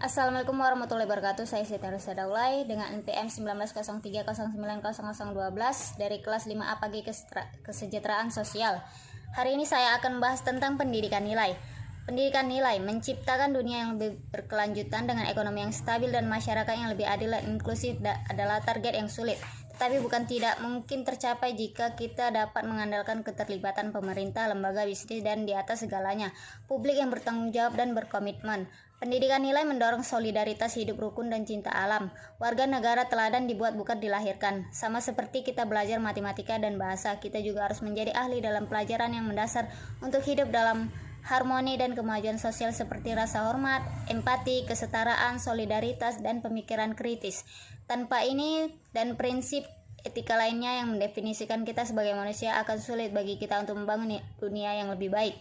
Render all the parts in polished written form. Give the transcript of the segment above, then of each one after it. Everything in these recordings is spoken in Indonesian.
Assalamualaikum warahmatullahi wabarakatuh. Saya Siti Arisa Daulay dengan NPM 1903090012 dari kelas 5A Pagi Kesejahteraan Sosial. Hari ini saya akan membahas tentang pendidikan nilai. Pendidikan nilai menciptakan dunia yang lebih berkelanjutan dengan ekonomi yang stabil dan masyarakat yang lebih adil dan inklusif adalah target yang sulit, tetapi bukan tidak mungkin tercapai jika kita dapat mengandalkan keterlibatan pemerintah, lembaga bisnis, dan di atas segalanya, publik yang bertanggung jawab dan berkomitmen. Pendidikan nilai mendorong solidaritas hidup rukun dan cinta alam. Warga negara teladan dibuat bukan dilahirkan. Sama seperti kita belajar matematika dan bahasa, kita juga harus menjadi ahli dalam pelajaran yang mendasar untuk hidup dalam harmoni dan kemajuan sosial seperti rasa hormat, empati, kesetaraan, solidaritas, dan pemikiran kritis. Tanpa ini dan prinsip etika lainnya yang mendefinisikan kita sebagai manusia, akan sulit bagi kita untuk membangun dunia yang lebih baik.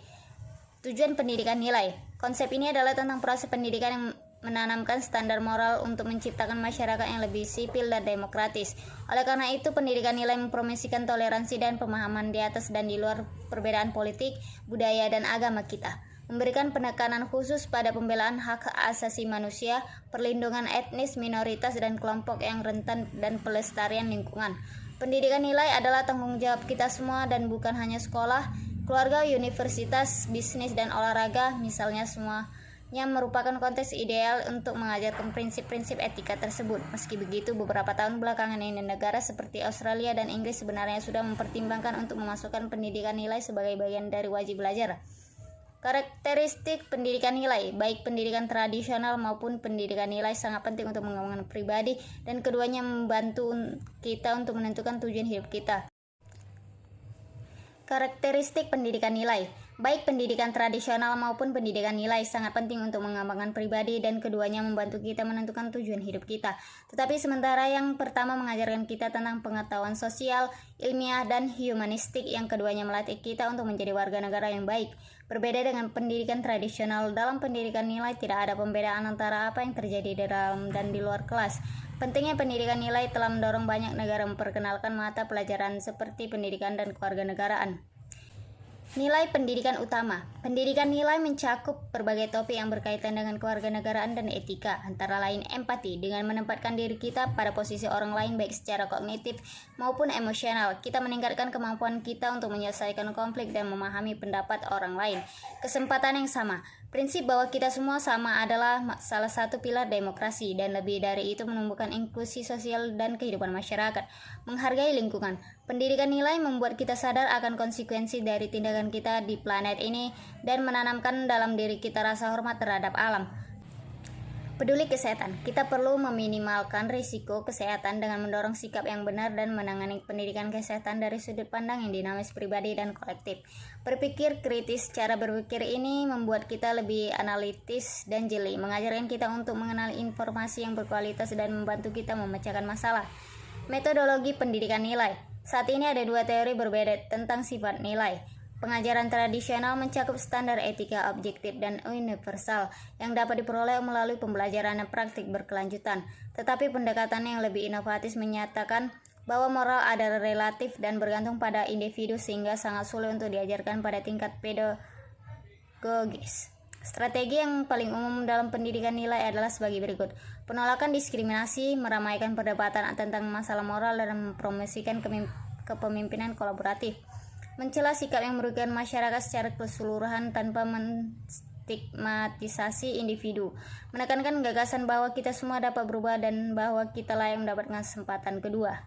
Tujuan pendidikan nilai. Konsep ini adalah tentang proses pendidikan yang menanamkan standar moral untuk menciptakan masyarakat yang lebih sipil dan demokratis. Oleh karena itu, pendidikan nilai mempromosikan toleransi dan pemahaman di atas dan di luar perbedaan politik, budaya, dan agama kita. Memberikan penekanan khusus pada pembelaan hak asasi manusia, perlindungan etnis, minoritas, dan kelompok yang rentan, dan pelestarian lingkungan. Pendidikan nilai adalah tanggung jawab kita semua dan bukan hanya sekolah, keluarga, universitas, bisnis, dan olahraga, misalnya semuanya merupakan konteks ideal untuk mengajarkan prinsip-prinsip etika tersebut. Meski begitu, beberapa tahun belakangan ini negara seperti Australia dan Inggris sebenarnya sudah mempertimbangkan untuk memasukkan pendidikan nilai sebagai bagian dari wajib belajar. Karakteristik pendidikan nilai, baik pendidikan tradisional maupun pendidikan nilai, sangat penting untuk mengembangkan pribadi, dan keduanya membantu kita untuk menentukan tujuan hidup kita. Karakteristik pendidikan nilai, baik pendidikan tradisional maupun pendidikan nilai, sangat penting untuk mengembangkan pribadi, dan keduanya membantu kita menentukan tujuan hidup kita. Tetapi sementara yang pertama mengajarkan kita tentang pengetahuan sosial, ilmiah, dan humanistik, yang keduanya melatih kita untuk menjadi warga negara yang baik. Berbeda dengan pendidikan tradisional, dalam pendidikan nilai tidak ada pembedaan antara apa yang terjadi di dalam dan di luar kelas. Pentingnya pendidikan nilai telah mendorong banyak negara memperkenalkan mata pelajaran seperti pendidikan dan kewarganegaraan. Nilai pendidikan utama. Pendidikan nilai mencakup berbagai topik yang berkaitan dengan kewarganegaraan dan etika, antara lain empati, dengan menempatkan diri kita pada posisi orang lain baik secara kognitif maupun emosional. Kita meningkatkan kemampuan kita untuk menyelesaikan konflik dan memahami pendapat orang lain. Kesempatan yang sama. Prinsip bahwa kita semua sama adalah salah satu pilar demokrasi, dan lebih dari itu menumbuhkan inklusi sosial dan kehidupan masyarakat. Menghargai lingkungan. Pendidikan nilai membuat kita sadar akan konsekuensi dari tindakan kita di planet ini dan menanamkan dalam diri kita rasa hormat terhadap alam. Peduli kesehatan. Kita perlu meminimalkan risiko kesehatan dengan mendorong sikap yang benar dan menangani pendidikan kesehatan dari sudut pandang yang dinamis pribadi dan kolektif. Berpikir kritis. Cara berpikir ini membuat kita lebih analitis dan jeli, mengajarkan kita untuk mengenal informasi yang berkualitas dan membantu kita memecahkan masalah. Metodologi pendidikan nilai. Saat ini ada dua teori berbeda tentang sifat nilai. Pengajaran tradisional mencakup standar etika objektif dan universal yang dapat diperoleh melalui pembelajaran dan praktik berkelanjutan. Tetapi pendekatan yang lebih inovatif menyatakan bahwa moral adalah relatif dan bergantung pada individu, sehingga sangat sulit untuk diajarkan pada tingkat pedagogis. Strategi yang paling umum dalam pendidikan nilai adalah sebagai berikut. Penolakan diskriminasi, meramaikan perdebatan tentang masalah moral, dan mempromosikan kepemimpinan kolaboratif. Mencela sikap yang merugikan masyarakat secara keseluruhan tanpa menstigmatisasi individu. Menekankan gagasan bahwa kita semua dapat berubah dan bahwa kita layak mendapatkan kesempatan kedua.